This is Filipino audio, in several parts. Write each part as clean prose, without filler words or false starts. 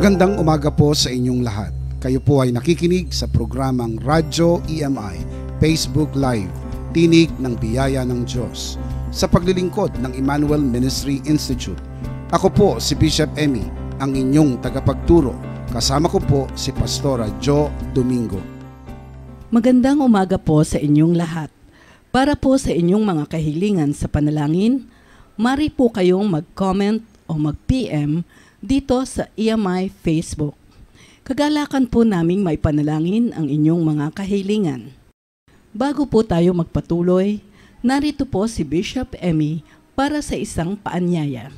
Magandang umaga po sa inyong lahat. Kayo po ay nakikinig sa programang Radyo EMI, Facebook Live, Tinig ng Biyaya ng Diyos, sa paglilingkod ng Emmanuel Ministry Institute. Ako po si Bishop Emmy, ang inyong tagapagturo. Kasama ko po si Pastora Jo Domingo. Magandang umaga po sa inyong lahat. Para po sa inyong mga kahilingan sa panalangin, mari po kayong mag-comment o mag-PM dito sa EMI Facebook. Kagalakan po naming may panalangin ang inyong mga kahilingan. Bago po tayo magpatuloy, narito po si Bishop Emmy para sa isang paanyaya.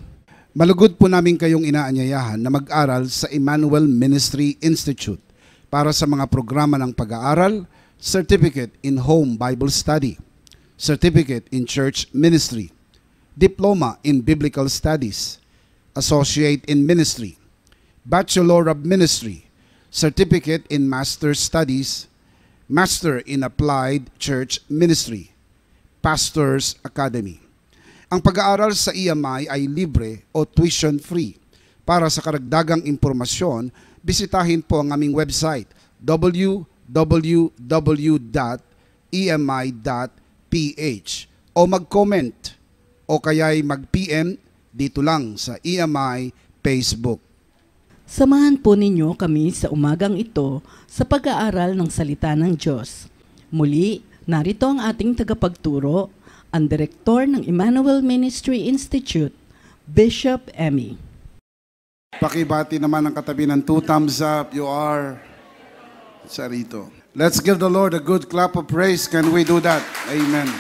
Malugod po namin kayong inaanyayahan na mag-aral sa Emmanuel Ministry Institute para sa mga programa ng pag-aaral, Certificate in Home Bible Study, Certificate in Church Ministry, Diploma in Biblical Studies, Associate in Ministry, Bachelor of Ministry, Certificate in Master Studies, Master in Applied Church Ministry, Pastors Academy. Ang pag-aaral sa EMI ay libre o tuition-free. Para sa karagdagang impormasyon, bisitahin po ang aming website www.emi.ph o mag-comment o kaya'y mag-PM dito lang sa EMI Facebook. Samahan po ninyo kami sa umagang ito sa pag-aaral ng salita ng Diyos. Muli, narito ang ating tagapagturo, ang direktor ng Emmanuel Ministry Institute, Bishop Emmy. Pakibati naman ang katabi ng 2 thumbs up. You are sarito. Let's give the Lord a good clap of praise. Can we do that? Amen.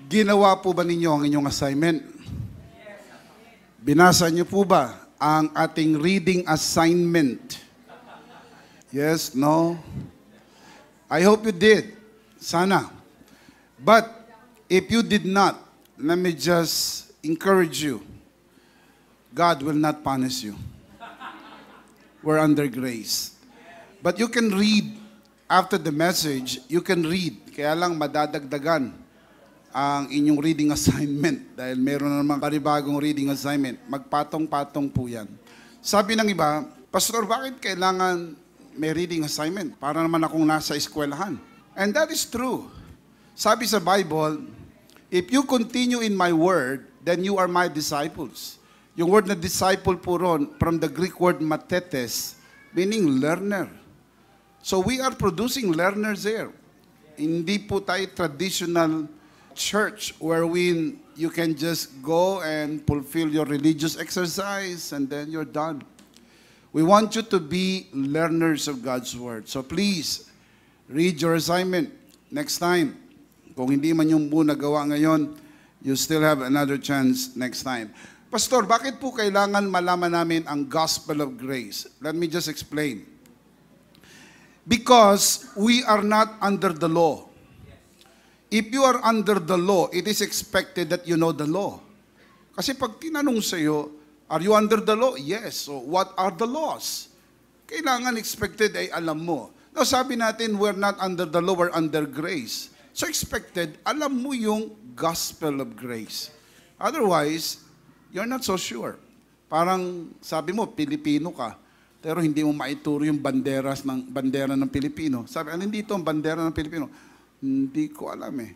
Ginawa po ba ninyo ang inyong assignment? Binasa niyo po ba ang ating reading assignment? Yes, no? I hope you did. Sana. But if you did not, let me just encourage you. God will not punish you. We're under grace. But you can read after the message, you can read. Kaya lang madadagdagan ang inyong reading assignment dahil meron na naman karibagong reading assignment. Magpatong-patong po yan. Sabi ng iba, Pastor, bakit kailangan may reading assignment? Para naman akong nasa eskwelahan. And that is true. Sabi sa Bible, if you continue in my word, then you are my disciples. Yung word na disciple po ron, from the Greek word matetes, meaning learner. So we are producing learners here. Hindi po tayo traditional church wherein you can just go and fulfill your religious exercise and then you're done. We want you to be learners of God's Word. So please, read your assignment next time. Kung hindi man yung po nagawa ngayon, you still have another chance next time. Pastor, bakit po kailangan malaman namin ang Gospel of Grace? Let me just explain. Because we are not under the law. If you are under the law, it is expected that you know the law. Kasi pag tinanong sa iyo, are you under the law? Yes. So what are the laws? Kailangan expected ay alam mo. Now sabi natin, we're not under the law, we're under grace. So expected, alam mo yung gospel of grace. Otherwise, you're not so sure. Parang sabi mo, Pilipino ka, pero hindi mo maituro yung bandera ng Pilipino. Sabi, ano dito ang bandera ng Pilipino? Hindi ko alam eh.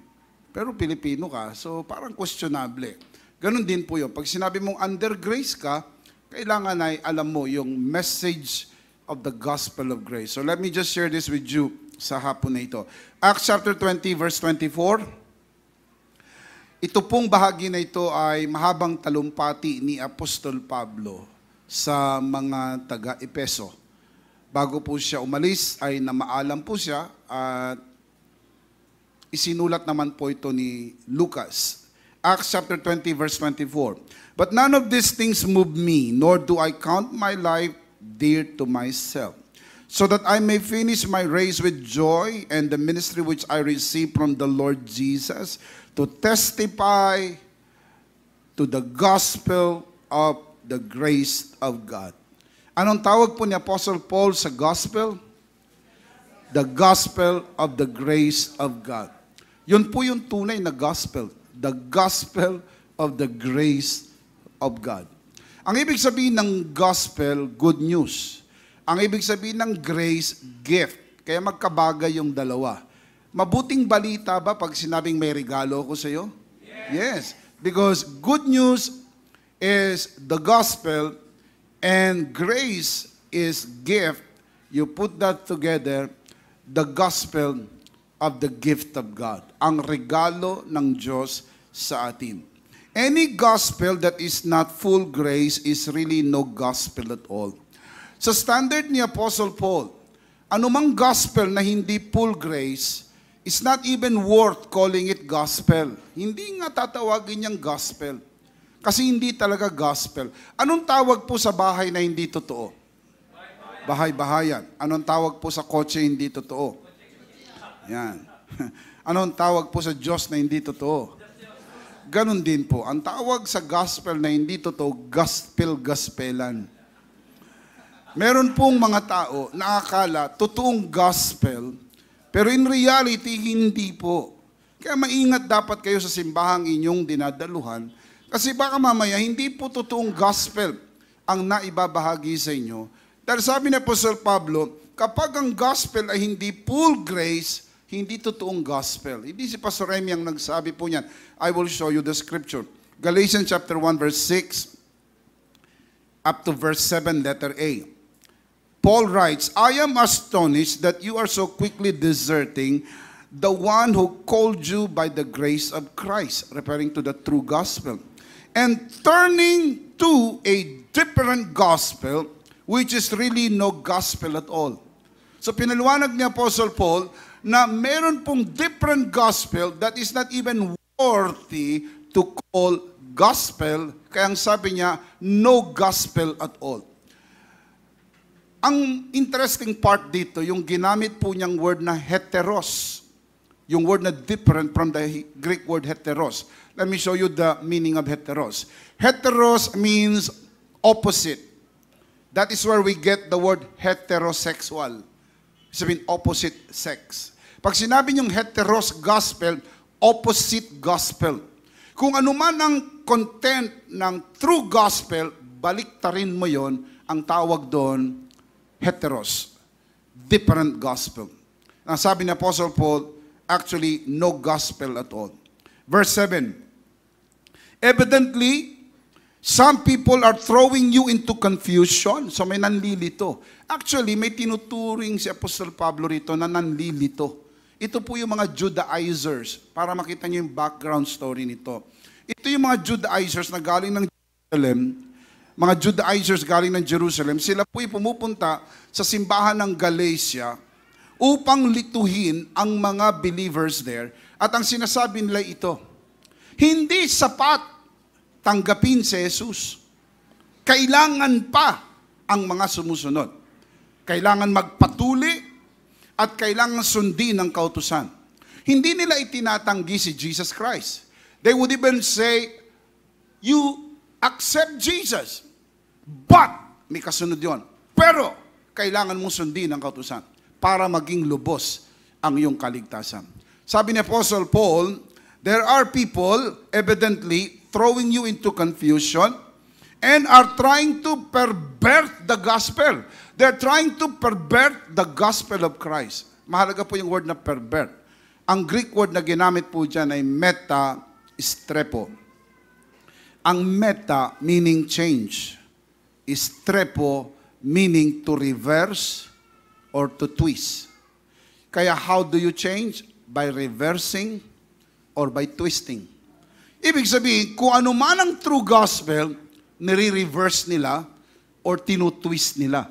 Pero Pilipino ka, so parang questionable. Ganon din po yun. Pag sinabi mong under grace ka, kailangan ay alam mo yung message of the gospel of grace. So let me just share this with you sa hapon na ito. Acts chapter 20 verse 24. Ito pong bahagi na ito ay mahabang talumpati ni Apostol Pablo sa mga taga-Epeso. Bago po siya umalis ay namaalam po siya at isinulat naman po ito ni Lucas. Acts chapter 20 verse 24. But none of these things move me, nor do I count my life dear to myself, so that I may finish my race with joy and the ministry which I received from the Lord Jesus, to testify to the gospel of the grace of God. Anong tawag po ni Apostle Paul sa gospel? The gospel of the grace of God. Yun po yung tunay na gospel. The gospel of the grace of God. Ang ibig sabihin ng gospel, good news. Ang ibig sabihin ng grace, gift. Kaya magkabagay yung dalawa. Mabuting balita ba pag sinabing may regalo ko sa iyo? Yes. Because good news is the gospel and grace is gift. You put that together, the gospel of the gift of God. Ang regalo ng Diyos sa atin. Any gospel that is not full grace is really no gospel at all. Sa standard ni Apostle Paul, anumang gospel na hindi full grace is not even worth calling it gospel. Hindi nga tatawagin niyang gospel. Kasi hindi talaga gospel. Anong tawag po sa bahay na hindi totoo? Bahay-bahayan. Anong tawag po sa kotse hindi totoo? Yan. Anong tawag po sa Diyos na hindi totoo? Ganon din po. Ang tawag sa gospel na hindi totoo, gospel-gospelan. Meron pong mga tao na akala totoong gospel, pero in reality, hindi po. Kaya maingat dapat kayo sa simbahang inyong dinadaluhan, kasi baka mamaya, hindi po totoong gospel ang naibabahagi sa inyo. Dahil sabi ni Apostle Pablo, kapag ang gospel ay hindi full grace, hindi totoong gospel. Hindi si Pastor Remy ang nagsabi po niyan. I will show you the scripture. Galatians chapter 1 verse 6 up to verse 7 letter A. Paul writes, I am astonished that you are so quickly deserting the one who called you by the grace of Christ, referring to the true gospel, and turning to a different gospel, which is really no gospel at all. So pinaliwanag ni Apostle Paul na meron pong different gospel that is not even worthy to call gospel, kaya ang sabi niya, no gospel at all. Ang interesting part dito, yung ginamit po niyang word na heteros. Yung word na different from the Greek word heteros. Let me show you the meaning of heteros. Heteros means opposite. That is where we get the word heterosexual. Sabihin, opposite sex. Pag sinabi niyong heteros gospel, opposite gospel. Kung ano man ang content ng true gospel, baliktarin mo yon, ang tawag doon, heteros, different gospel. Ang sabi ni Apostle Paul, actually, no gospel at all. Verse 7, evidently, some people are throwing you into confusion. So may nanlilito. Actually, may tinuturing si Apostle Pablo rito na nanlilito. Ito po yung mga Judaizers, para makita niyo yung background story nito. Ito yung mga Judaizers na galing ng Jerusalem, mga Judaizers galing ng Jerusalem, sila po'y pumupunta sa simbahan ng Galatia upang lituhin ang mga believers there. At ang sinasabi nila ito, hindi sapat tanggapin si Jesus. Kailangan pa ang mga sumusunod. Kailangan magpatuli at kailangan sundin ang kautusan. Hindi nila itinatanggi si Jesus Christ. They would even say, you accept Jesus. But, may kasunod yun. Pero, kailangan mong sundin ang kautusan para maging lubos ang iyong kaligtasan. Sabi ni Apostle Paul, there are people evidently throwing you into confusion and are trying to pervert the gospel. They're trying to pervert the gospel of Christ. Mahalaga po yung word na pervert. Ang Greek word na ginamit po dyan ay meta-strepo. Ang meta meaning change. Strepo meaning to reverse or to twist. Kaya how do you change? By reversing or by twisting. Ibig sabihin, kung ano man ang true gospel, nire-reverse nila or tinutwist nila.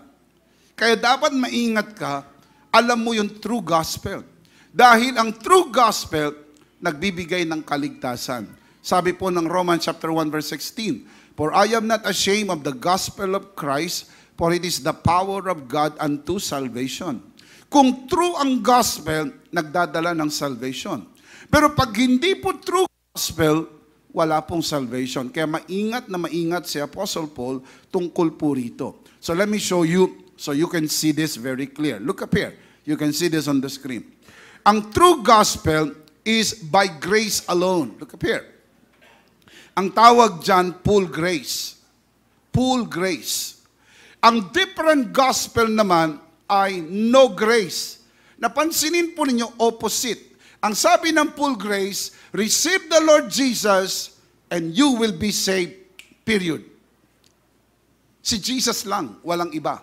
Kaya dapat maingat ka, alam mo yung true gospel. Dahil ang true gospel, nagbibigay ng kaligtasan. Sabi po ng Romans chapter 1 verse 16, for I am not ashamed of the gospel of Christ, for it is the power of God unto salvation. Kung true ang gospel, nagdadala ng salvation. Pero pag hindi po true gospel, wala pong salvation. Kaya maingat na maingat si Apostle Paul tungkol po rito. So let me show you so you can see this very clear. Look up here. You can see this on the screen. Ang true gospel is by grace alone. Look up here. Ang tawag dyan, full grace. Full grace. Ang different gospel naman ay no grace. Napansinin po ninyo, opposite. Ang sabi ng full grace, receive the Lord Jesus and you will be saved, period. Si Jesus lang, walang iba.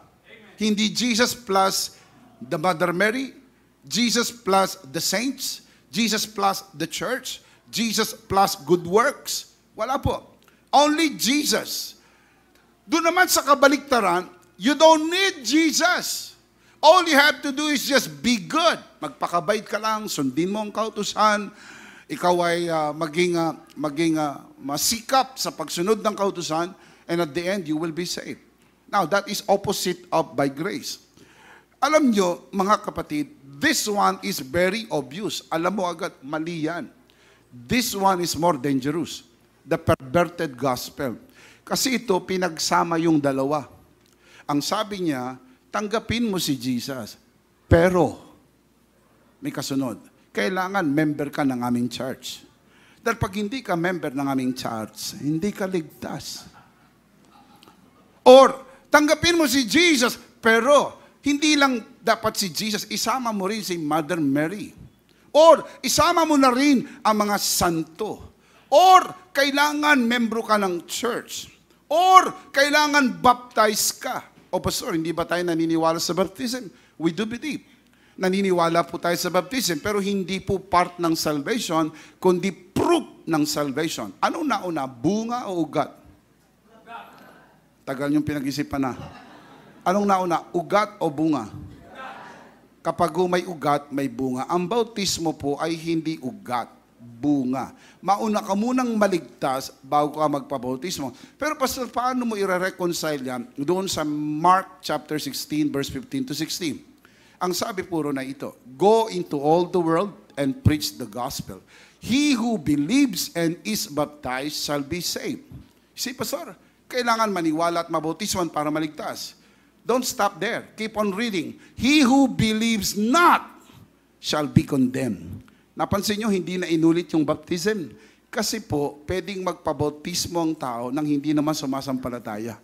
Hindi Jesus plus the Mother Mary, Jesus plus the saints, Jesus plus the church, Jesus plus good works. Wala po. Only Jesus. Doon naman sa kabaliktaran, you don't need Jesus. All you have to do is just be good. Magpakabait ka lang, sundin mo ang kautusan, ikaw ay maging masikap sa pagsunod ng kautusan, and at the end, you will be saved. Now, that is opposite of by grace. Alam nyo, mga kapatid, this one is very obvious. Alam mo agad, mali yan. This one is more dangerous. The perverted gospel. Kasi ito, pinagsama yung dalawa. Ang sabi niya, tanggapin mo si Jesus, pero may kasunod. Kailangan member ka ng aming church. Dahil pag hindi ka member ng aming church, hindi ka ligtas. Or, tanggapin mo si Jesus, pero hindi lang dapat si Jesus, isama mo rin si Mother Mary. Or, isama mo na rin ang mga santo. Or, kailangan membro ka ng church. Or, kailangan baptize ka. O pastor, hindi ba tayo naniniwala sa baptism? We do believe. Naniniwala po tayo sa baptism, pero hindi po part ng salvation, kundi proof ng salvation. Anong nauna, bunga o ugat? Tagal niyong pinag-isipan na. Anong nauna, ugat o bunga? Kapag may ugat, may bunga. Ang bautismo po ay hindi ugat, bunga. Mauna ka munang maligtas bago ka magpabautismo. Pero pastor, paano mo i-reconcile yan? Doon sa Mark chapter 16, verse 15 to 16. Ang sabi puro na ito, go into all the world and preach the gospel. He who believes and is baptized shall be saved. See, pastor, kailangan maniwala at mabautisman para maligtas. Don't stop there. Keep on reading. He who believes not shall be condemned. Napansin nyo, hindi na inulit yung baptism. Kasi po, pwedeng magpabautismo ang tao nang hindi naman sumasampalataya.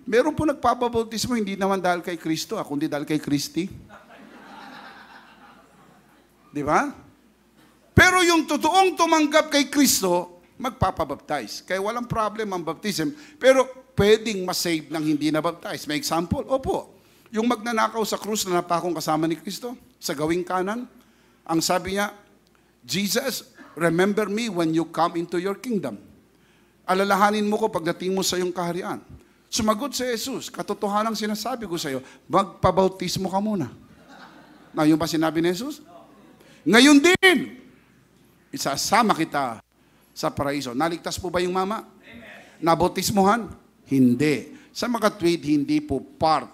Meron po nagpapabautismo, hindi naman dahil kay Kristo, kundi dahil kay Kristi. Di ba? Pero yung totoong tumanggap kay Kristo, magpapabaptize. Kaya walang problem ang baptism, pero pwedeng masave nang hindi na baptize. May example? Opo. Yung magnanakaw sa krus na napakong kasama ni Kristo, sa gawing kanan, ang sabi niya, Jesus, remember me when you come into your kingdom. Alalahanin mo ko pagdating mo sa iyong kaharian. Sumagot si Jesus, katotohanan ang sinasabi ko sa iyo, magpabautismo ka muna. Na yung ba sinabi ni Jesus? Ngayon din, isasama kita sa paraiso. Naligtas po ba yung mama? Nabautismohan? Hindi. Sa mga tweet, hindi po part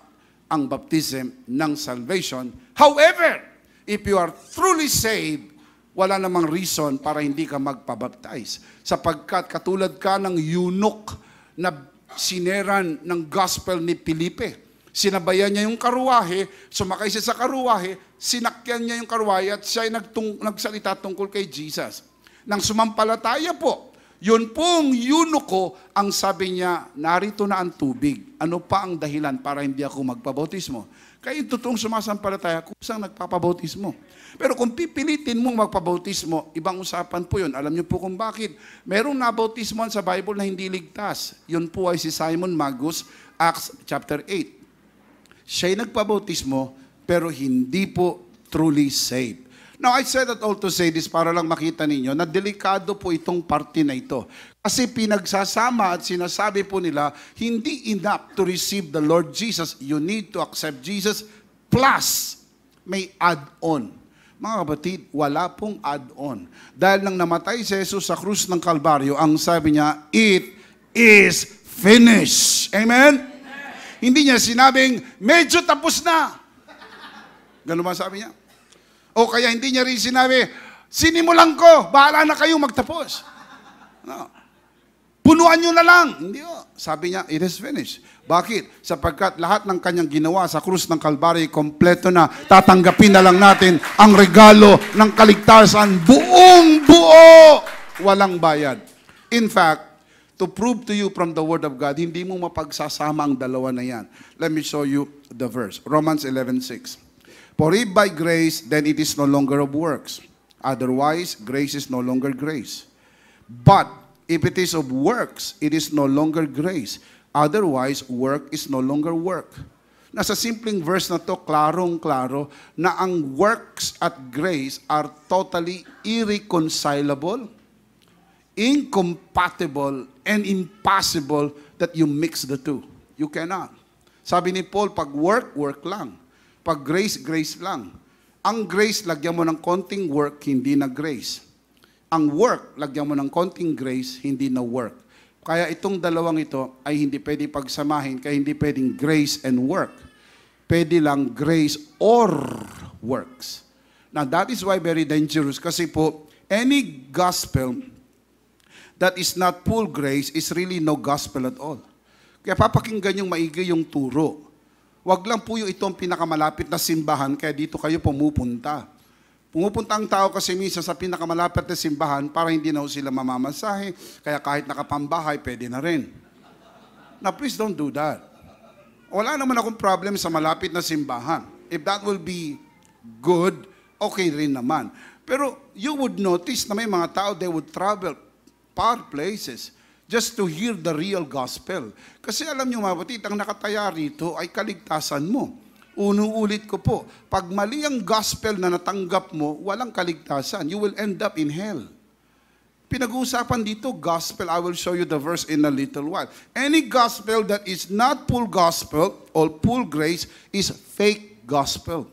ang baptism ng salvation. However, if you are truly saved, wala namang reason para hindi ka magpabaptize. Sapagkat katulad ka ng eunuch na sineran ng gospel ni Felipe. Sinabayan niya yung karuwahe, sumakay siya sa karuwahe, sinakyan niya yung karuwahe at siya ay nagsalita tungkol kay Jesus. Nang sumampalataya po, yun pong eunuko, ang sabi niya, narito na ang tubig. Ano pa ang dahilan para hindi ako magpabautismo? Kaya yung totoong sumasampalataya, kusang nagpapabautismo. Pero kung pipilitin mong magpabautismo, ibang usapan po yun. Alam niyo po kung bakit. Merong nabautismoan sa Bible na hindi ligtas. Yun po ay si Simon Magus, Acts chapter 8. Siya'y nagpabautismo, pero hindi po truly saved. Now, I said that all to say this para lang makita ninyo na delikado po itong parte na ito. Kasi pinagsasama at sinasabi po nila, hindi enough to receive the Lord Jesus. You need to accept Jesus plus may add-on. Mga kapatid, wala pong add-on. Dahil nang namatay si Jesus sa krus ng Kalbaryo, ang sabi niya, it is finished. Amen? Hindi niya sinabing, medyo tapos na. Ganun ba sabi niya? O kaya hindi niya rin sinabi, sinimulan ko, bahala na kayong magtapos. No. Punuan nyo na lang. Hindi o. Sabi niya, it is finished. Bakit? Sapagkat lahat ng kanyang ginawa sa krus ng Kalbaryo, kompleto na, tatanggapin na lang natin ang regalo ng kaligtasan, buong buo, walang bayad. In fact, to prove to you from the Word of God, hindi mo mapagsasama ang dalawa na yan. Let me show you the verse. Romans 11:6. For if by grace, then it is no longer of works. Otherwise, grace is no longer grace. But if it is of works, it is no longer grace. Otherwise, work is no longer work. Nasa simpleng verse na to, klarong-klaro, na ang works at grace are totally irreconcilable, incompatible, and impossible that you mix the two. You cannot. Sabi ni Paul, pag work, work lang. Pag grace, grace lang. Ang grace, lagyan mo ng konting work, hindi na grace. Ang work, lagyan mo ng konting grace, hindi na work. Kaya itong dalawang ito ay hindi pwede pagsamahin, kaya hindi pwedeng grace and work. Pwede lang grace or works. Now that is why very dangerous. Kasi po, any gospel that is not full grace is really no gospel at all. Kaya papakinggan yung maigi yung turo. Wag lang po yung itong pinakamalapit na simbahan, kaya dito kayo pumupunta. Pumupunta ang tao kasi minsan sa pinakamalapit na simbahan para hindi na sila mamamasahe, kaya kahit nakapambahay, pwede na rin. Now please don't do that. Wala naman akong problem sa malapit na simbahan. If that will be good, okay rin naman. Pero you would notice na may mga tao, they would travel far places just to hear the real gospel. Kasi alam nyo mga kapatid, ang nakataya rito ay kaligtasan mo. Unuulit ko po, pag mali ang gospel na natanggap mo, walang kaligtasan. You will end up in hell. Pinag-uusapan dito, gospel. I will show you the verse in a little while. Any gospel that is not full gospel or full grace is fake gospel.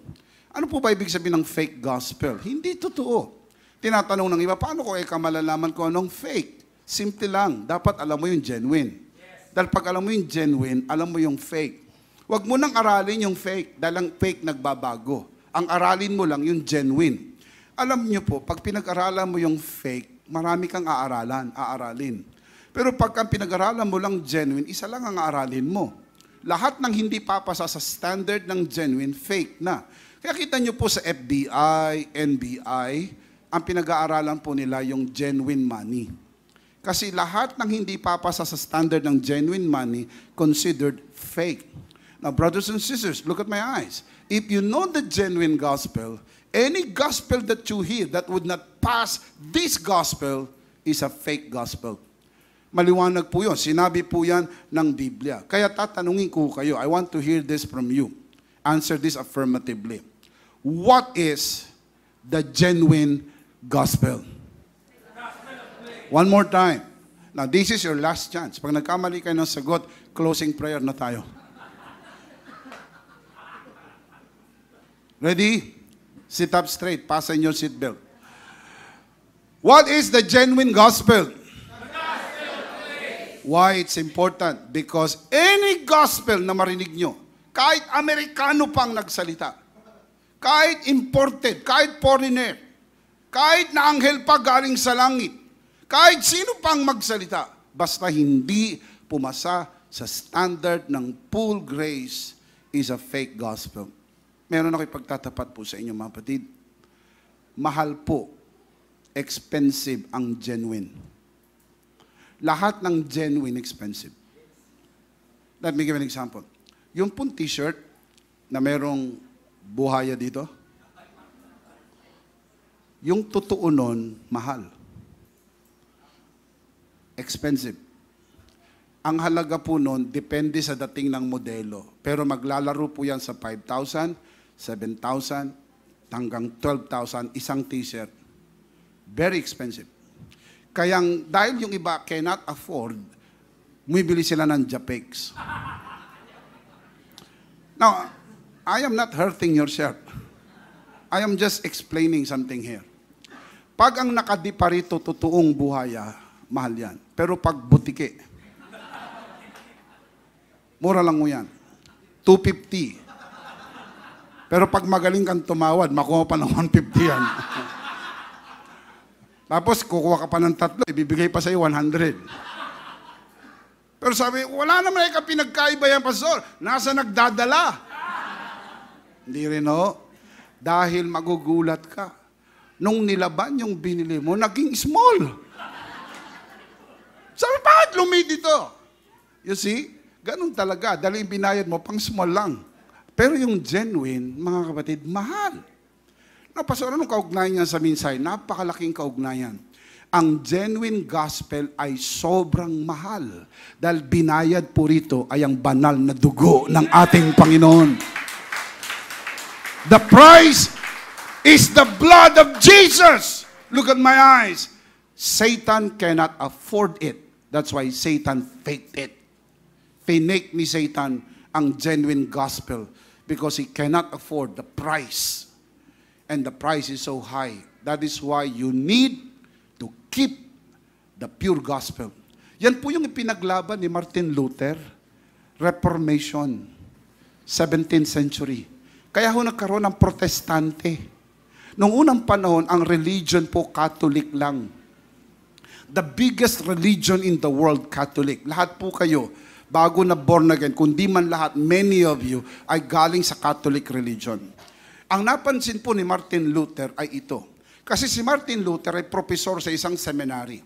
Ano po ba ibig sabihin ng fake gospel? Hindi totoo. Tinatanong ng iba, paano ko malalaman ko anong fake? Simple lang, dapat alam mo yung genuine. Dahil pag alam mo yung genuine, alam mo yung fake. Huwag mo nang aralin yung fake, dahil ang fake nagbabago. Ang aralin mo lang yung genuine. Alam niyo po, pag pinag-aralan mo yung fake, marami kang aaralin. Pero pag ang pinag-aralan mo lang genuine, isa lang ang aaralin mo. Lahat ng hindi papasa sa standard ng genuine, fake na. Kaya kita niyo po sa FBI, NBI, ang pinag-aaralan po nila yung genuine money. Kasi lahat ng hindi papasa sa standard ng genuine money, considered fake. Now, brothers and sisters, look at my eyes. If you know the genuine gospel, any gospel that you hear that would not pass this gospel is a fake gospel. Maliwanag po yun. Sinabi po yan ng Biblia. Kaya tatanungin ko kayo, I want to hear this from you. Answer this affirmatively. What is the genuine gospel? One more time. Now, this is your last chance. Pag nagkamali kayo ng sagot, closing prayer na tayo. Ready? Sit up straight. Fasten your seatbelt. What is the genuine gospel? Why it's important? Because any gospel na marinig nyo, kahit Amerikano pang nagsalita, kahit imported, kahit foreigner, kahit na anghel pa galing sa langit, kahit sino pang magsalita, basta hindi pumasa sa standard ng full grace is a fake gospel. Meron ako ipagtatapat po sa inyo mga kapatid. Mahal po, expensive ang genuine. Lahat ng genuine expensive. Let me give an example. Yung pong t-shirt na merong buhaya dito, yung totoo nun, mahal. Expensive. Ang halaga po nun, depende sa dating ng modelo. Pero maglalaro po yan sa 5,000, 7,000, hanggang 12,000, isang t-shirt. Very expensive. Kaya dahil yung iba cannot afford, bumibili sila ng Japex. Now, I am not hurting your shirt. I am just explaining something here. Pag ang nakadipa rito, totoong buhaya, mahal yan. Pero pag butike, mura lang mo yan. 250. Pero pag magaling kang tumawad, makuha pa ng 150 yan. Tapos kukuha ka pa ng 3, ibibigay pa sa'yo 100. Pero sabi, wala naman ka pinagkaiba yan, Pastor. Nasa nagdadala. Hindi rin o. Dahil magugulat ka. Nung nilaban yung binili mo, naging small. Sabi, bakit lumit ito? You see? Ganun talaga. Dahil yung binayad mo, pang small lang. Pero yung genuine, mga kapatid, mahal. Pastor, anong kaugnayan niya sa minsay? Napakalaking kaugnayan. Ang genuine gospel ay sobrang mahal. Dahil binayad po rito ay ang banal na dugo ng ating Panginoon. The price is the blood of Jesus. Look at my eyes. Satan cannot afford it. That's why Satan faked it. Finake ni Satan ang genuine gospel because he cannot afford the price. And the price is so high. That is why you need to keep the pure gospel. Yan po yung ipinaglaban ni Martin Luther. Reformation. 17th century. Kaya ho nagkaroon ng protestante. Noong unang panahon, ang religion po Catholic lang. The biggest religion in the world, Catholic. Lahat po kayo, bago na born again, kundi man lahat, many of you, ay galing sa Catholic religion. Ang napansin po ni Martin Luther ay ito. Kasi si Martin Luther ay profesor sa isang seminary.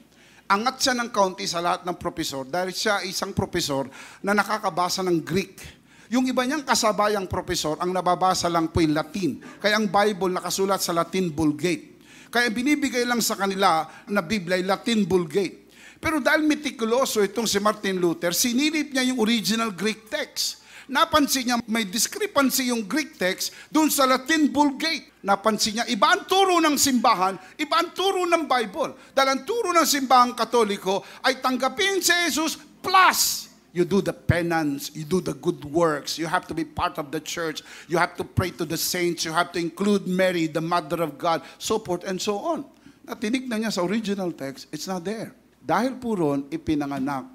Angat siya ng kaunti sa lahat ng profesor dahil siya ay isang profesor na nakakabasa ng Greek. Yung iba niyang kasabayang profesor, ang nababasa lang po yung Latin. Kaya ang Bible nakasulat sa Latin Vulgate. Kaya binibigay lang sa kanila na Biblia ay Latin Vulgate. Pero dahil meticuloso itong si Martin Luther, sinilip niya yung original Greek text. Napansin niya may discrepancy yung Greek text dun sa Latin Vulgate. Napansin niya, iba ang turo ng simbahan, iba ang turo ng Bible. Dahil ang turo ng simbahang Katoliko ay tanggapin si Jesus plus you do the penance, you do the good works, you have to be part of the church, you have to pray to the saints, you have to include Mary, the Mother of God, so forth and so on. Natinignan niya sa original text, it's not there. Dahil po ron, ipinanganak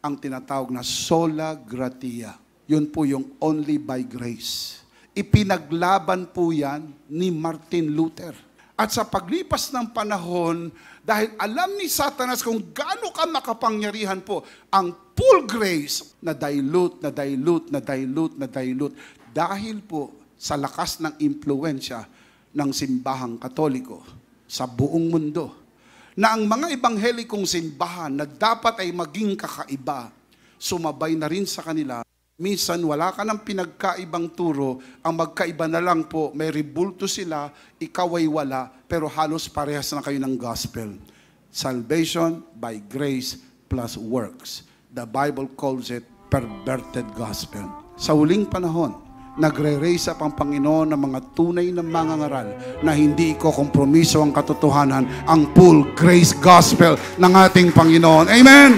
ang tinatawag na sola gratia. Yun po yung only by grace. Ipinaglaban po yan ni Martin Luther. At sa paglipas ng panahon, dahil alam ni Satanas kung gaano ka makapangyarihan po, ang full grace na dilute, na dilute, na dilute, na dilute, dahil po sa lakas ng impluensya ng simbahang Katoliko sa buong mundo, na ang mga ebanghelikong simbahan na dapat ay maging kakaiba, sumabay na rin sa kanila. Minsan, wala ka ng pinagkaibang turo, ang magkaiba na lang po, may rebulto sila, ikaw ay wala, pero halos parehas na kayo ng gospel. Salvation by grace plus works. The Bible calls it perverted gospel. Sa huling panahon, nagre-raise up ang Panginoon ng mga tunay na mangangaral na hindi ikokompromiso ang katotohanan, ang full grace gospel ng ating Panginoon. Amen!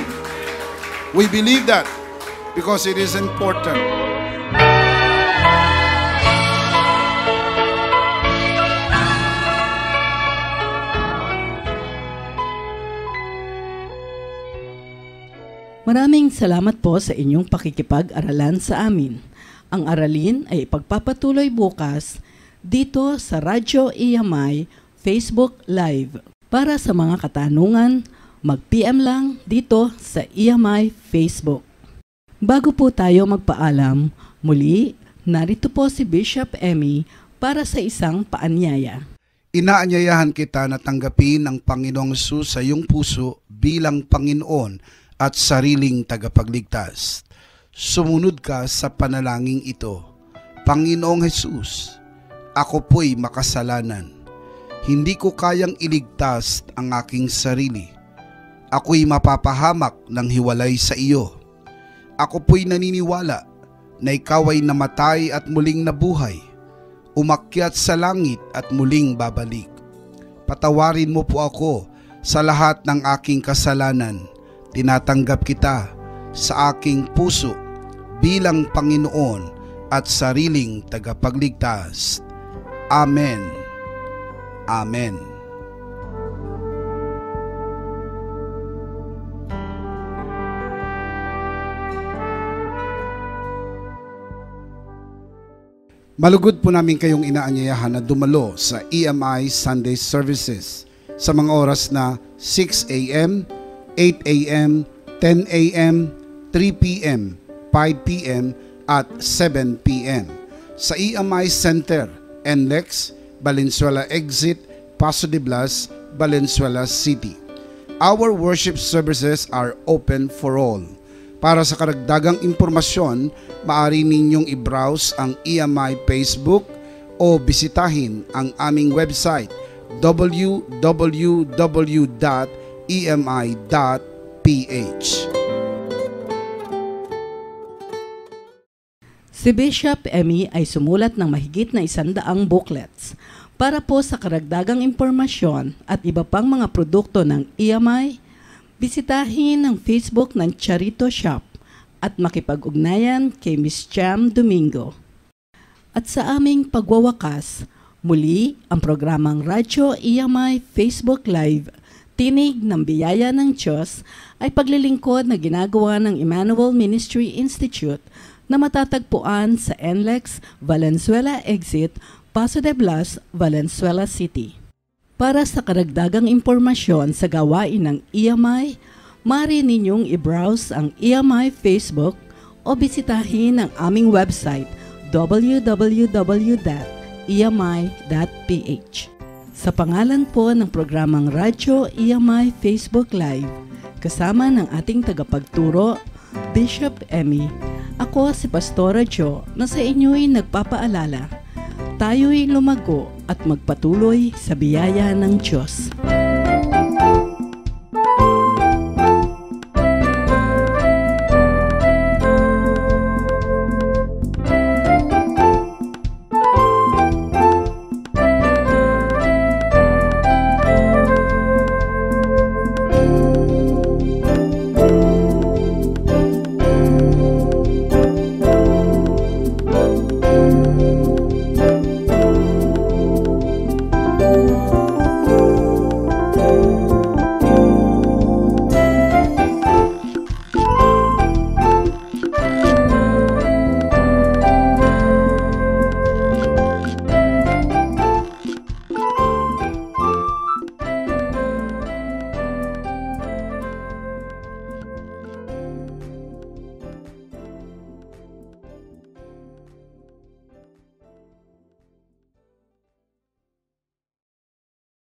We believe that. Because it is important. Maraming salamat po sa inyong pakikipag-aralan sa amin. Ang aralin ay ipagpapatuloy bukas dito sa Radyo EMI Facebook Live. Para sa mga katanungan, mag-PM lang dito sa EMI Facebook. Bago po tayo magpaalam, muli, narito po si Bishop Emmy para sa isang paanyaya. Inaanyayahan kita na tanggapin ang Panginoong Hesus sa iyong puso bilang Panginoon at sariling tagapagligtas. Sumunod ka sa panalangin ito. Panginoong Hesus, ako po'y makasalanan. Hindi ko kayang iligtas ang aking sarili. Ako'y mapapahamak ng hiwalay sa iyo. Ako po'y naniniwala na ikaw ay namatay at muling nabuhay, umakyat sa langit at muling babalik. Patawarin mo po ako sa lahat ng aking kasalanan. Tinatanggap kita sa aking puso bilang Panginoon at sariling tagapagligtas. Amen. Amen. Malugod po namin kayong inaanyayahan na dumalo sa EMI Sunday Services sa mga oras na 6 a.m., 8 a.m., 10 a.m., 3 p.m., 5 p.m., at 7 p.m. sa EMI Center, NLEX, Valenzuela Exit, Paso de Blas, Valenzuela City. Our worship services are open for all. Para sa karagdagang impormasyon, maaari ninyong i-browse ang EMI Facebook o bisitahin ang aming website www.emi.ph. Si Bishop Emmy ay sumulat ng mahigit na 100 booklets. Para po sa karagdagang impormasyon at iba pang mga produkto ng EMI, bisitahin ang Facebook ng Charito Shop at makipag-ugnayan kay Miss Cham Domingo. At sa aming pagwawakas, muli ang programang Radyo EMI Facebook Live, Tinig ng Biyaya ng Diyos, ay paglilingkod na ginagawa ng Emmanuel Ministry Institute na matatagpuan sa NLEX Valenzuela Exit, Paso de Blas, Valenzuela City. Para sa karagdagang impormasyon sa gawain ng EMI, maaari ninyong i-browse ang EMI Facebook o bisitahin ang aming website www.emi.ph. Sa pangalan po ng programang Radyo EMI Facebook Live, kasama ng ating tagapagturo, Bishop Emmy, ako si Pastora Jo na sa inyo'y nagpapaalala, tayo'y lumago at magpatuloy sa biyaya ng Diyos.